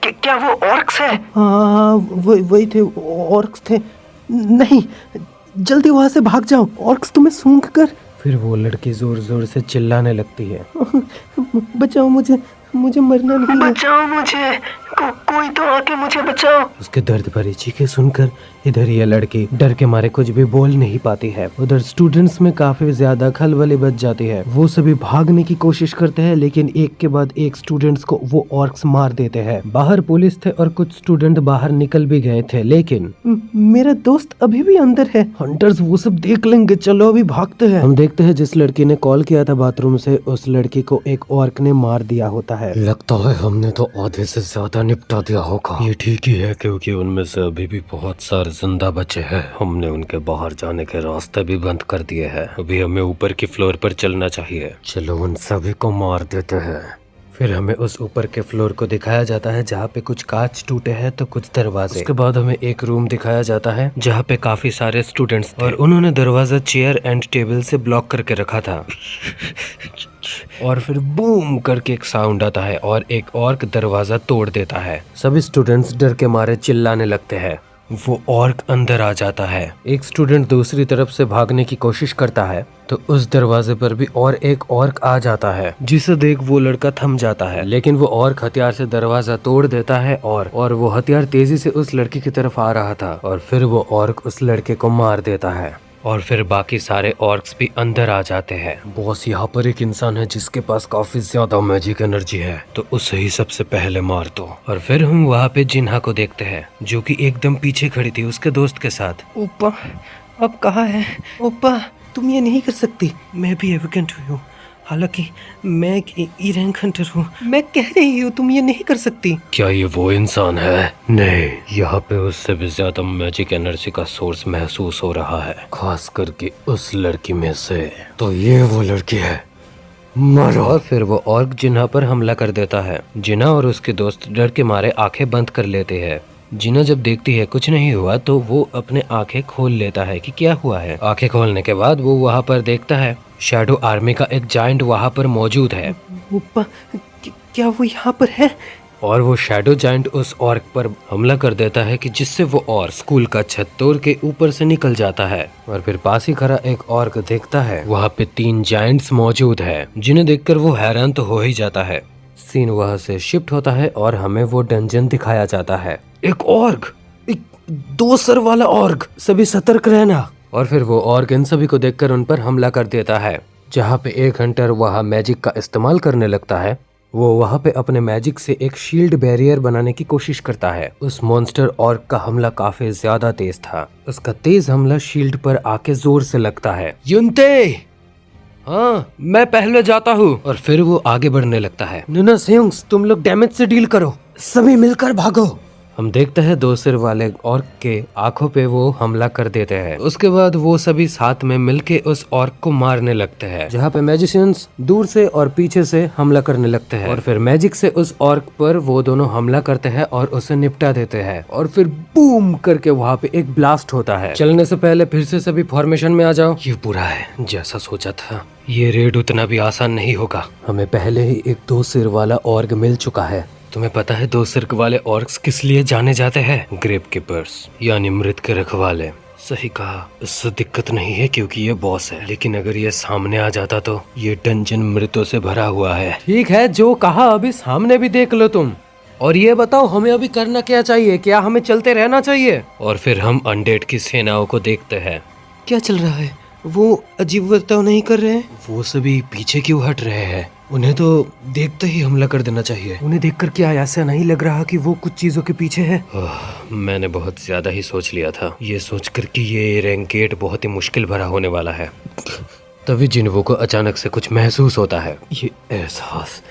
क्या वो ऑर्क्स है? हाँ, वही थे, ऑर्क्स थे। नहीं, जल्दी वहां से भाग जाओ, ऑर्क्स तुम्हें सूंघ कर। फिर वो लड़की जोर जोर से चिल्लाने लगती है, बचाओ मुझे मरना नहीं है। बचाओ मुझे, कोई तो आके मुझे बचाओ। उसके दर्द भरी चीखें सुनकर इधर ये लड़की डर के मारे कुछ भी बोल नहीं पाती है। उधर स्टूडेंट्स में काफी ज्यादा खलबली बच जाती है। वो सभी भागने की कोशिश करते हैं लेकिन एक के बाद एक स्टूडेंट्स को वो ऑर्क्स मार देते हैं। बाहर पुलिस थे और कुछ स्टूडेंट बाहर निकल भी गए थे लेकिन मेरा दोस्त अभी भी अंदर है। हंटर्स वो सब देख लेंगे, चलो अभी भागते हैं। हम देखते हैं जिस लड़की ने कॉल किया था बाथरूम से, उस लड़की को एक ऑर्क ने मार दिया होता है। लगता है हमने तो आधे से ज्यादा निपटा दिया होगा। ये ठीक ही है क्योंकि उनमें से अभी भी बहुत सारे जिंदा बचे हैं। हमने उनके बाहर जाने के रास्ते भी बंद कर दिए हैं। अभी हमें ऊपर की फ्लोर पर चलना चाहिए। चलो उन सभी को मार देते हैं। फिर हमें उस ऊपर के फ्लोर को दिखाया जाता है जहाँ पे कुछ कांच टूटे हैं तो कुछ दरवाजे। उसके बाद हमें एक रूम दिखाया जाता है जहाँ पे काफी सारे स्टूडेंट्स थे और उन्होंने दरवाजा चेयर एंड टेबल से ब्लॉक करके रखा था। और फिर बूम करके एक साउंड आता है और एक ऑर्क दरवाजा तोड़ देता है। सभी स्टूडेंट्स डर के मारे चिल्लाने लगते हैं। वो ऑर्क अंदर आ जाता है। एक स्टूडेंट दूसरी तरफ से भागने की कोशिश करता है तो उस दरवाजे पर भी और एक ऑर्क आ जाता है जिसे देख वो लड़का थम जाता है लेकिन वो ऑर्क हथियार से दरवाजा तोड़ देता है और वो हथियार तेजी से उस लड़की की तरफ आ रहा था और फिर वो ऑर्क उस लड़के को मार देता है और फिर बाकी सारे ऑर्क्स भी अंदर आ जाते हैं। बॉस, यहाँ पर एक इंसान है जिसके पास काफी ज्यादा मैजिक एनर्जी है तो उसे ही सबसे पहले मार दो। और फिर हम वहाँ पे जिन्हा को देखते हैं जो कि एकदम पीछे खड़ी थी उसके दोस्त के साथ। ओप्पा अब कहाँ है? ओप्पा तुम ये नहीं कर सकती। मैं भी एविकेंट हुई हूँ, हालांकि मैं एक ई रैंक हंटर हूँ। मैं कह रही हूँ तुम ये नहीं कर सकती। क्या ये वो इंसान है? नहीं, यहाँ पे उससे भी ज्यादा मैजिक एनर्जी का सोर्स महसूस हो रहा है, खास करके उस लड़की में से। तो ये वो लड़की है, मरो। और फिर वो ऑर्क जिन्हा पर हमला कर देता है। जिन्हा और उसके दोस्त डर के मारे आंखें बंद कर लेते हैं। जिन्हा जब देखती है कुछ नहीं हुआ तो वो अपने आंखें खोल लेता है कि क्या हुआ है। आंखें खोलने के बाद वो वहाँ पर देखता है शैडो आर्मी का एक जायंट वहाँ पर मौजूद है। क्या वो यहाँ पर है? और वो शैडो जायंट उस ऑर्क पर हमला कर देता है कि जिससे वो ऑर्क स्कूल का छत तोड़ के ऊपर से निकल जाता है। और फिर पास ही खड़ा एक ऑर्क देखता है वहाँ पे 3 जायंट्स मौजूद है, जिन्हें देखकर वो हैरान तो हो ही जाता है। सीन वहाँ से शिफ्ट होता है और हमें वो डंजन दिखाया जाता है। एक ऑर्क, एक 2 सर वाला ऑर्क, सभी सतर्क रहना। और फिर वो ऑर्क इन सभी को देखकर उन पर हमला कर देता है। जहाँ पे एक हंटर वहाँ मैजिक का इस्तेमाल करने लगता है, वो वहाँ पे अपने मैजिक से एक शील्ड बैरियर बनाने की कोशिश करता है। उस मॉन्स्टर ऑर्क का हमला काफी ज्यादा तेज था। उसका तेज हमला शील्ड पर आके जोर से लगता है। युनते, हाँ मैं पहले जाता हूँ। और फिर वो आगे बढ़ने लगता है। नुना सेयुंग्स, तुम लोग डैमेज से डील करो, सभी मिलकर भागो। हम देखते हैं 2 सिर वाले ऑर्क के आंखों पे वो हमला कर देते हैं। उसके बाद वो सभी साथ में मिलके उस ऑर्क को मारने लगते हैं। जहाँ पे मैजिशियंस दूर से और पीछे से हमला करने लगते हैं। और फिर मैजिक से उस ऑर्क पर वो दोनों हमला करते हैं और उसे निपटा देते हैं। और फिर बूम करके वहाँ पे एक ब्लास्ट होता है। चलने से पहले फिर से सभी फॉर्मेशन में आ जाओ। ये बुरा है, जैसा सोचा था ये रेड उतना भी आसान नहीं होगा। हमें पहले ही एक 2 सिर वाला ऑर्क मिल चुका है। तुम्हें पता है 2 सिर वाले ऑर्क्स किस लिए जाने जाते हैं? ग्रेव कीपर्स, यानी मृत के रखवाले। सही कहा, इससे दिक्कत नहीं है क्योंकि ये बॉस है, लेकिन अगर ये सामने आ जाता तो ये डंजन मृतों से भरा हुआ है। ठीक है, जो कहा अभी सामने भी देख लो तुम। और ये बताओ हमें अभी करना क्या चाहिए? क्या हमें चलते रहना चाहिए? और फिर हम अनडेड की सेनाओं को देखते हैं। क्या चल रहा है? वो अजीब बर्ताव नहीं कर रहे हैं? वो सभी पीछे क्यों हट रहे हैं? उन्हें तो देखते ही हमला कर देना चाहिए। उन्हें देखकर क्या ऐसा नहीं लग रहा कि वो कुछ चीजों के पीछे है? मैंने बहुत ज्यादा ही सोच लिया था, ये सोचकर कि ये रैंक गेट बहुत ही मुश्किल भरा होने वाला है। तभी जिन्वो को अचानक से कुछ महसूस होता है। ये एहसास,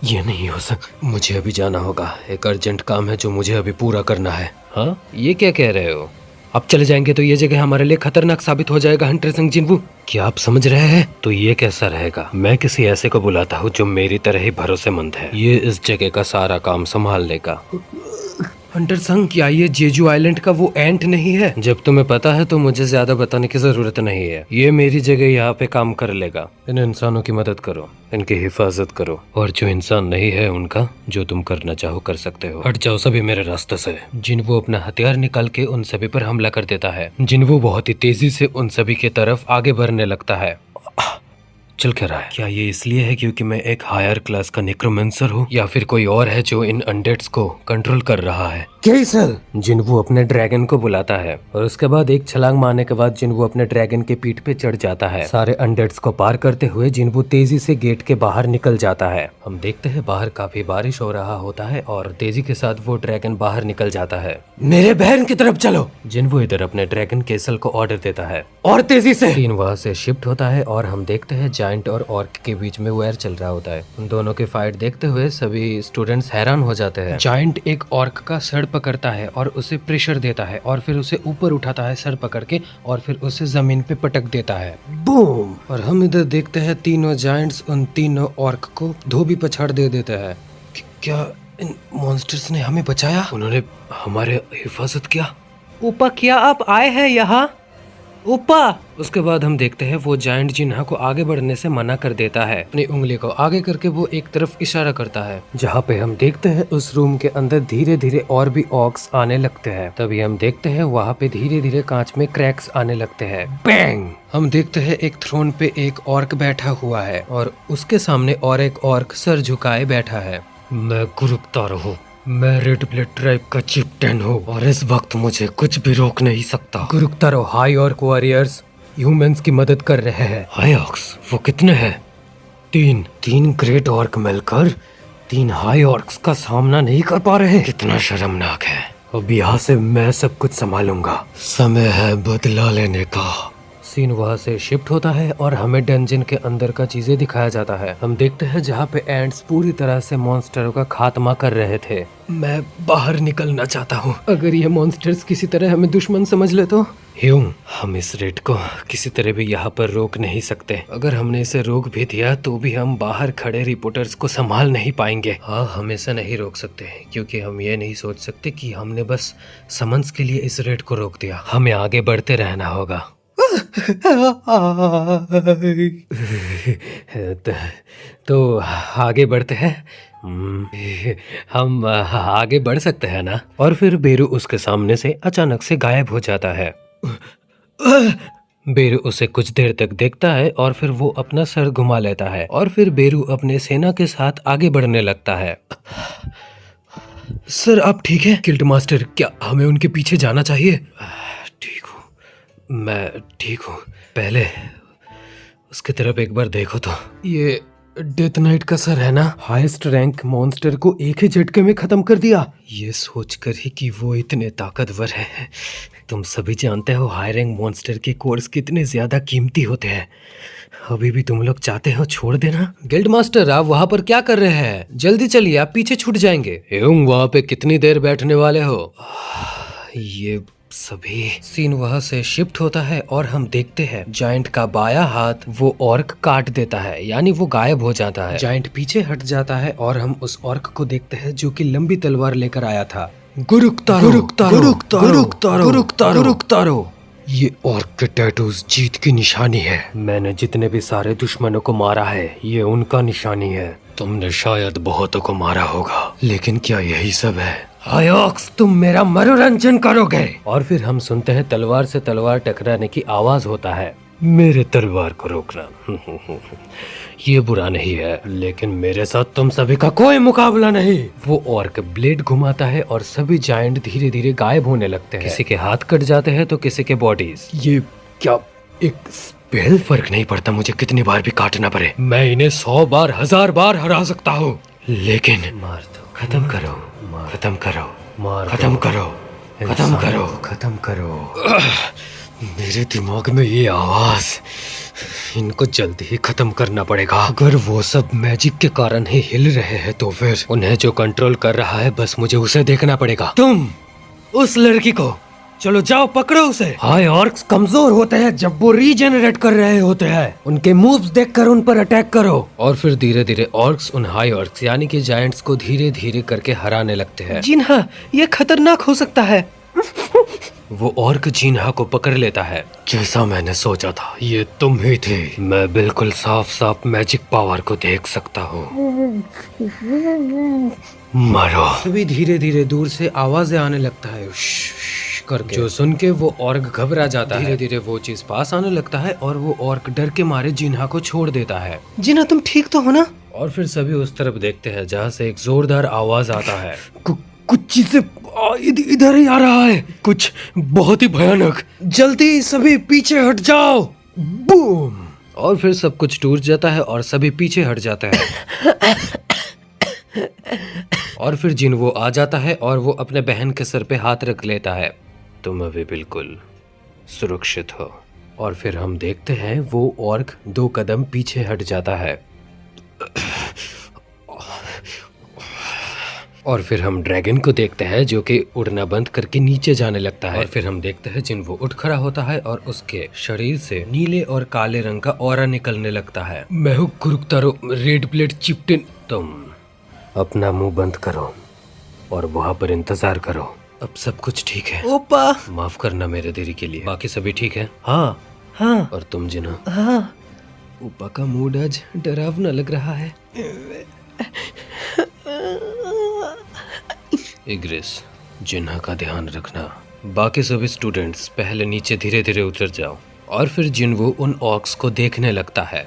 ये नहीं हो सकता। मुझे अभी जाना होगा, एक अर्जेंट काम है जो मुझे अभी पूरा करना है। हाँ, ये क्या कह रहे हो? अब चले जाएंगे तो ये जगह हमारे लिए खतरनाक साबित हो जाएगा हंटर सिंह जिन्वो। क्या आप समझ रहे हैं? तो ये कैसा रहेगा? मैं किसी ऐसे को बुलाता हूँ जो मेरी तरह ही भरोसेमंद है। ये इस जगह का सारा काम संभाल लेगा। हंटर संग, क्या ये जेजू आइलैंड का वो एंट नहीं है? जब तुम्हें पता है तो मुझे ज्यादा बताने की जरूरत नहीं है। ये मेरी जगह यहाँ पे काम कर लेगा। इन इंसानों की मदद करो, इनकी हिफाजत करो, और जो इंसान नहीं है उनका जो तुम करना चाहो कर सकते हो। हट जाओ सभी मेरे रास्ते से। जिन्वो अपना हथियार निकाल के उन सभी पर हमला कर देता है। जिन्वो बहुत ही तेजी से उन सभी के तरफ आगे बढ़ने लगता है। चल क्या रहा है? क्या ये इसलिए है क्योंकि मैं एक हायर क्लास का नेक्रोमेंसर हूँ, या फिर कोई और है जो इन अनडेड्स को कंट्रोल कर रहा है? जिन्वो अपने ड्रैगन को बुलाता है और उसके बाद एक छलांग मारने के बाद जिन्वो अपने ड्रैगन के पीठ पे चढ़ जाता है। सारे अनडेड्स को पार करते हुए जिन्वो तेजी से गेट के बाहर निकल जाता है। हम देखते हैं बाहर काफी बारिश हो रहा होता है और तेजी के साथ वो ड्रैगन बाहर निकल जाता है। मेरे बहन की तरफ चलो। जिन्वो इधर अपने ड्रैगन केसल को ऑर्डर देता है और तेजी से। सीन वहाँ से शिफ्ट होता है और हम देखते हैं जायंट और ऑर्क के बीच में वैर चल रहा होता है। उन दोनों की फाइट देखते हुए सभी स्टूडेंट्स हैरान हो जाते हैं। जायंट एक ऑर्क का सर पकड़ता है और उसे प्रेशर देता है और फिर उसे ऊपर उठाता है सर पकड़ के और फिर उसे जमीन पे पटक देता है। बूम। और हम इधर देखते हैं तीनों जायंट्स उन तीनों ऑर्क को धोबी पछाड़ दे देते हैं। क्या इन मॉन्स्टर्स ने हमें बचाया? उन्होंने हमारे हिफाजत किया। ऊपा, क्या आप आए हैं यहाँ? ऊपा। उसके बाद हम देखते हैं वो जायंट जिन्हा को आगे बढ़ने से मना कर देता है। अपनी उंगली को आगे करके वो एक तरफ इशारा करता है, जहाँ पे हम देखते हैं उस रूम के अंदर धीरे धीरे और भी ऑर्क्स आने लगते हैं। तभी हम देखते हैं वहाँ पे धीरे धीरे कांच में क्रैक्स आने लगते हैं। बैंग! हम देखते हैं एक थ्रोन पे एक ऑर्क बैठा हुआ है और उसके सामने और एक ऑर्क सर झुकाए बैठा है। मैं गुरुक्तार हूँ, मैं रेड ब्लड ट्राइब का चिफ्टन हूँ और इस वक्त मुझे कुछ भी रोक नहीं सकता। गुरुक्तारो, हाई ऑर्क वॉरियर्स ह्यूमंस की मदद कर रहे हैं। High orcs? वो कितने हैं? 3 ग्रेट ऑर्क मिलकर 3 हाई ऑर्क्स का सामना नहीं कर पा रहे। कितना शर्मनाक है। अब यहाँ से मैं सब कुछ संभालूंगा। समय है बदला लेने का। सीन वहाँ से शिफ्ट होता है और हमें डंजन के अंदर का चीजें दिखाया जाता है। हम देखते हैं जहाँ पे एंट्स पूरी तरह से मॉन्स्टरों का खात्मा कर रहे थे। मैं बाहर निकलना चाहता हूँ। अगर ये मॉन्स्टर्स किसी तरह हमें दुश्मन समझ ले तो ह्यूंग, हम इस रेड को किसी तरह भी यहाँ पर रोक नहीं सकते। अगर हमने इसे रोक भी दिया तो भी हम बाहर खड़े रिपोर्टर्स को संभाल नहीं पाएंगे। हाँ, हम इसे नहीं रोक सकते क्योंकि हम ये नहीं सोच सकते कि हमने बस समन्स के लिए इस रेड को रोक दिया। हमें आगे बढ़ते रहना होगा। तो आगे बढ़ते हैं। हम आगे बढ़ सकते हैं ना। और फिर बेरू उसके सामने से अचानक से गायब हो जाता है। बेरू उसे कुछ देर तक देखता है और फिर वो अपना सर घुमा लेता है और फिर बेरू अपने सेना के साथ आगे बढ़ने लगता है। सर आप ठीक है? गिल्ड मास्टर, क्या हमें उनके पीछे जाना चाहिए? ठीक हूँ, मैं ठीक हूँ। पहले उसकी तरफ एक बार देखो तो। ये डेथ नाइट का सर है ना? हाईएस्ट रैंक मॉन्स्टर को एक ही झटके में खत्म कर दिया। ये सोचकर ही कि वो इतने ताकतवर है। तुम सभी जानते हो हाई रैंक मॉन्स्टर के कोर्स कितने ज्यादा कीमती होते हैं। अभी भी तुम लोग चाहते हो छोड़ देना? गिल्ड मास्टर, आप वहाँ पर क्या कर रहे हैं? जल्दी चलिए, आप पीछे छूट जाएंगे। एवं वहाँ पे कितनी देर बैठने वाले हो? ये सभी सीन वहाँ से शिफ्ट होता है और हम देखते हैं जायंट का बाया हाथ वो ऑर्क काट देता है, यानी वो गायब हो जाता है। जायंट पीछे हट जाता है और हम उस ऑर्क को देखते हैं जो कि लंबी तलवार लेकर आया था। गुरुक्तारो, गुरुक्तारो, गुरुक्तारो, गुरुक्तारो, गुरुक्तारो। ये ऑर्क के टैटूज जीत की निशानी है। मैंने जितने भी सारे दुश्मनों को मारा है ये उनका निशानी है। तुमने शायद बहुतों को मारा होगा, लेकिन क्या यही सब है? हायोक्स, तुम मेरा मनोरंजन करोगे। और फिर हम सुनते हैं तलवार से तलवार टकराने की आवाज होता है। मेरे तलवार को रोकना ये बुरा नहीं है, लेकिन मेरे साथ तुम सभी का कोई मुकाबला नहीं। वो ऑर्क ब्लेड घुमाता है और सभी जायंट धीरे धीरे गायब होने लगते हैं। किसी के हाथ कट जाते हैं तो किसी के बॉडीज। ये क्या एक स्पेल? फर्क नहीं पड़ता मुझे कितनी बार भी काटना पड़े। मैं इन्हें 100 बार 1000 बार हरा सकता हूँ, लेकिन मार दो, खत्म करो, खत्म करो, मार खत्म करो, खत्म करो, खत्म करो। मेरे दिमाग में ये आवाज, इनको जल्दी ही खत्म करना पड़ेगा। अगर वो सब मैजिक के कारण ही हिल रहे हैं तो फिर उन्हें जो कंट्रोल कर रहा है बस मुझे उसे देखना पड़ेगा। तुम उस लड़की को चलो जाओ पकड़ो उसे। हाय ऑर्क्स कमजोर होते हैं जब वो रीजनरेट कर रहे होते हैं। उनके मूव्स देखकर उन पर अटैक करो। और फिर धीरे धीरे ऑर्क्स उन हाई ऑर्क्स यानी कि जायंट्स को धीरे धीरे करके हराने लगते हैं। जिन्हा, ये खतरनाक हो सकता है। वो ऑर्क जिन्हा को पकड़ लेता है। जैसा मैंने सोचा था, ये तुम ही थे। मैं बिल्कुल साफ साफ मैजिक पावर को देख सकता हूँ। मरो। सभी धीरे धीरे दूर से आवाजें आने लगता है करके, जो सुन के वो ऑर्क घबरा जाता है। धीरे धीरे वो चीज पास आने लगता है और वो ऑर्क डर के मारे जिन्हा को छोड़ देता है। जिन्हा, तुम ठीक तो हो ना? और फिर सभी उस तरफ देखते हैं जहाँ से एक जोरदार आवाज आता है। कुछ चीजें इधर ही आ रहा है, कुछ बहुत ही भयानक। जल्दी सभी पीछे हट जाओ। बूम। और फिर सब कुछ टूट जाता है और सभी पीछे हट जाता है। और फिर जिन वो आ जाता है और वो अपने बहन के सर पे हाथ रख लेता है। तुम अभी बिल्कुल सुरक्षित हो। और फिर हम देखते हैं वो ऑर्क 2 कदम पीछे हट जाता है। और फिर हम ड्रैगन को देखते हैं जो कि उड़ना बंद करके नीचे जाने लगता है। और फिर हम देखते हैं जिन वो उठ खड़ा होता है और उसके शरीर से नीले और काले रंग का ऑरा निकलने लगता है। मैं हूँ गुरुक्तारो, रेड प्लेट चिप्टिन। तुम अपना मुंह बंद करो और वहाँ पर इंतजार करो। अब सब कुछ ठीक है। ओपा, माफ करना मेरे देरी के लिए। बाकी सभी ठीक है? हाँ हाँ। और तुम जिन्हा? हाँ। ओपा का मूड आज डरावना लग रहा है। इग्रिस, जिन्हा का ध्यान रखना। बाकी सभी स्टूडेंट्स पहले नीचे धीरे धीरे उतर जाओ। और फिर जिन्वो उन ऑक्स को देखने लगता है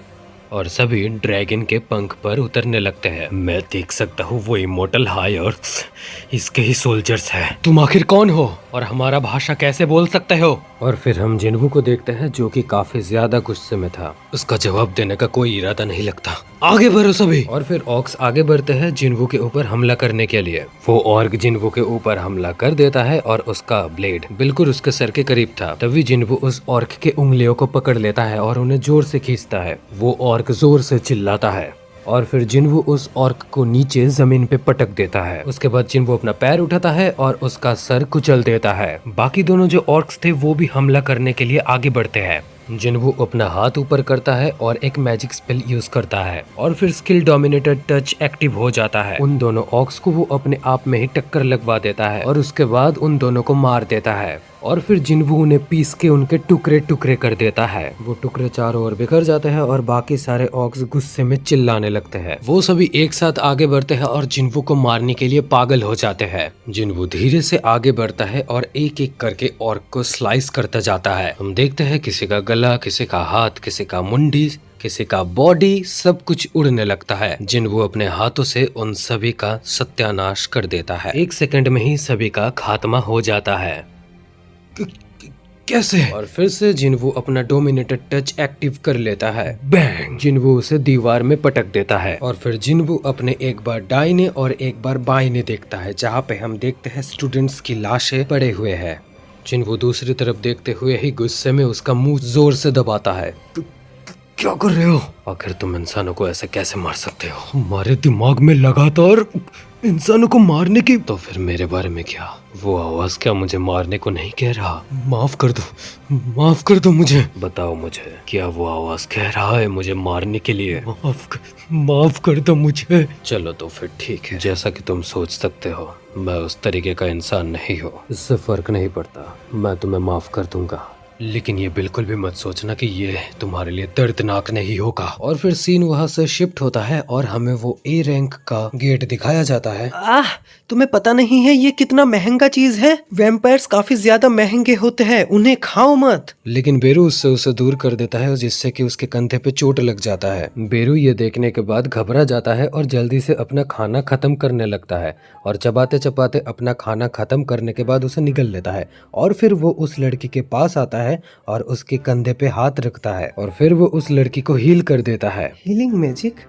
और सभी ड्रैगन के पंख पर उतरने लगते हैं। मैं देख सकता हूँ वो इमोर्टल हाई ऑर्क्स इसके ही सोल्जर्स हैं। तुम आखिर कौन हो और हमारा भाषा कैसे बोल सकते हो? और फिर हम जिन्वो को देखते हैं जो कि काफी ज्यादा गुस्से में था। उसका जवाब देने का कोई इरादा नहीं लगता। आगे बढ़ो सभी। और फिर ऑक्स आगे बढ़ते हैं जिन्वू के ऊपर हमला करने के लिए। वो ऑर्क जिन्वू के ऊपर हमला कर देता है और उसका ब्लेड बिल्कुल उसके सर के करीब था। तभी जिन्वू उस ऑर्क के उंगलियों को पकड़ लेता है और उन्हें जोर से खींचता है। वो ऑर्क जोर से चिल्लाता है और फिर जिन्वू उस ऑर्क को नीचे जमीन पे पटक देता है। उसके बाद जिन्वू अपना पैर उठाता है और उसका सर कुचल देता है। बाकी दोनों जो ऑर्क्स थे वो भी हमला करने के लिए आगे बढ़ते हैं। जिन्वू अपना हाथ ऊपर करता है और एक मैजिक स्पेल यूज करता है और फिर स्किल डोमिनेटेड टच एक्टिव हो जाता है। उन दोनों ऑक्स को वो अपने आप में ही टक्कर लगवा देता है और उसके बाद उन दोनों को मार देता है और फिर जिन्वू उन्हें पीस के उनके टुकड़े टुकड़े कर देता है। वो टुकड़े चारों ओर बिखर जाते हैं और बाकी सारे ऑक्स गुस्से में चिल्लाने लगते हैं। वो सभी एक साथ आगे बढ़ते हैं और जिन्वू को मारने के लिए पागल हो जाते हैं। जिन्वू धीरे से आगे बढ़ता है और एक एक करके ऑर्क को स्लाइस करता जाता है। हम देखते हैं किसी का गला, किसी का हाथ, किसी का मुंडी, किसी का बॉडी, सब कुछ उड़ने लगता है। जिन्वू अपने हाथों से उन सभी का सत्यानाश कर देता है। 1 सेकंड में ही सभी का खात्मा हो जाता है। कैसे? और फिर से जिन्वू अपना डोमिनेटेड टच एक्टिव कर लेता है। बैंग! जिन्वू उसे दीवार में पटक देता है और फिर जिन्वू अपने एक बार दाहिने और एक बार बाईं देखता है, जहाँ पे हम देखते हैं स्टूडेंट्स की लाशें पड़े हुए हैं। जिन्वू दूसरी तरफ देखते हुए ही गुस्से में उसका मुंह जोर से दबाता है। क्या कर रहे हो? आखिर तुम इंसानों को ऐसे कैसे मार सकते हो? हमारे दिमाग में लगातार इंसानों को मारने की। तो फिर मेरे बारे में क्या? वो आवाज क्या मुझे मारने को नहीं कह रहा? माफ कर दो, माफ कर दो मुझे। बताओ मुझे, क्या वो आवाज कह रहा है मुझे मारने के लिए? माफ कर दो मुझे। चलो तो फिर ठीक है, जैसा कि तुम सोच सकते हो मैं उस तरीके का इंसान नहीं हूँ। इससे फर्क नहीं पड़ता, मैं तुम्हें माफ कर दूंगा, लेकिन ये बिल्कुल भी मत सोचना कि ये तुम्हारे लिए दर्दनाक नहीं होगा। और फिर सीन वहाँ से शिफ्ट होता है और हमें वो ए रैंक का गेट दिखाया जाता है। तुम्हें पता नहीं है ये कितना महंगा चीज है? वैम्पायर्स काफी ज्यादा महंगे होते हैं, उन्हें खाओ मत। लेकिन बेरू उससे उसे दूर कर देता है जिससे कि उसके कंधे पे चोट लग जाता है। बेरू ये देखने के बाद घबरा जाता है और जल्दी से अपना खाना खत्म करने लगता है और चबाते चबाते अपना खाना खत्म करने के बाद उसे निगल लेता है और फिर वो उस लड़की के पास आता है और उसके कंधे पे हाथ रखता है और फिर वो उस लड़की को हील कर देता है। Healing magic?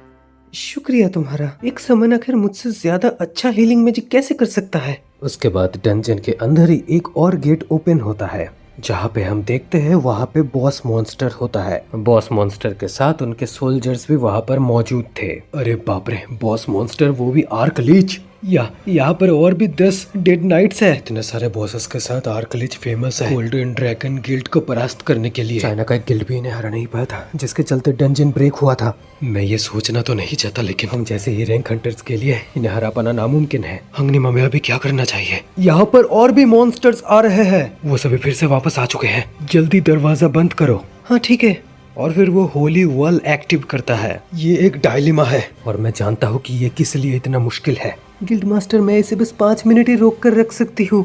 शुक्रिया तुम्हारा। एक समन आखिर मुझसे ज्यादा अच्छा हीलिंग मैजिक कैसे कर सकता है? उसके बाद डंजन के अंदर ही एक और गेट ओपन होता है जहाँ पे हम देखते हैं वहाँ पे बॉस मॉन्स्टर होता है। बॉस मॉन्स्टर के साथ उनके सोल्जर्स भी वहाँ पर मौजूद थे। अरे बाप रे, बॉस मॉन्स्टर, वो भी आर्क लीच। यहाँ पर और भी 10 डेड नाइट्स है। इतने सारे बॉसेस के साथ आर्क लीच फेमस है गोल्डन ड्रैगन गिल्ड को परास्त करने के लिए। चाइना का एक गिल्ड भी इन्हें हरा नहीं पाया था, जिसके चलते डंजन ब्रेक हुआ था। मैं ये सोचना तो नहीं चाहता, लेकिन हम जैसे ही रैंक हंटर्स के लिए इन्हें हरा पाना नामुमकिन है। हंगनिमा में अभी क्या करना चाहिए? यहाँ पर और भी मॉन्स्टर्स आ रहे हैं। वो सभी फिर से वापस आ चुके हैं। जल्दी दरवाजा बंद करो। हाँ ठीक है। और फिर वो होली वॉल एक्टिव करता है। ये एक डायलेमा है और मैं जानता हूँ कि ये किस लिए इतना मुश्किल है। गिल्ड मास्टर, मैं इसे बस 5 मिनट ही रोक कर रख सकती हूँ।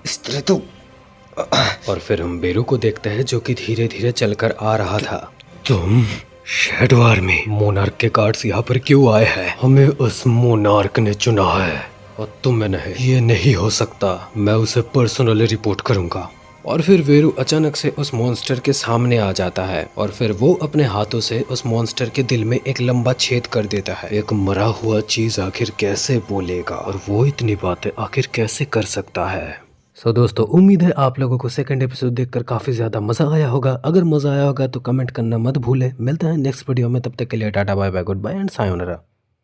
इस तरह तो। और फिर हम बेरू को देखते हैं जो कि धीरे धीरे चलकर आ रहा था। तुम शैडो आर्मी मोनार्क के गार्ड्स यहाँ पर क्यों आए हैं? हमें उस मोनार्क ने चुना है और तुम्हें नहीं। ये नहीं हो सकता, मैं उसे पर्सनली रिपोर्ट करूंगा। और फिर वेरू अचानक से उस मॉन्स्टर के सामने आ जाता है और फिर वो अपने हाथों से उस मॉन्स्टर के दिल में एक लंबा छेद कर देता है। एक मरा हुआ चीज आखिर कैसे बोलेगा और वो इतनी बातें आखिर कैसे कर सकता है? दोस्तों, उम्मीद है आप लोगों को सेकंड एपिसोड देखकर काफी ज्यादा मजा आया होगा। अगर मजा आया होगा तो कमेंट करना मत भूले। मिलते हैं नेक्स्ट वीडियो में, तब तक के लिए tata bye bye, good bye and sayonara.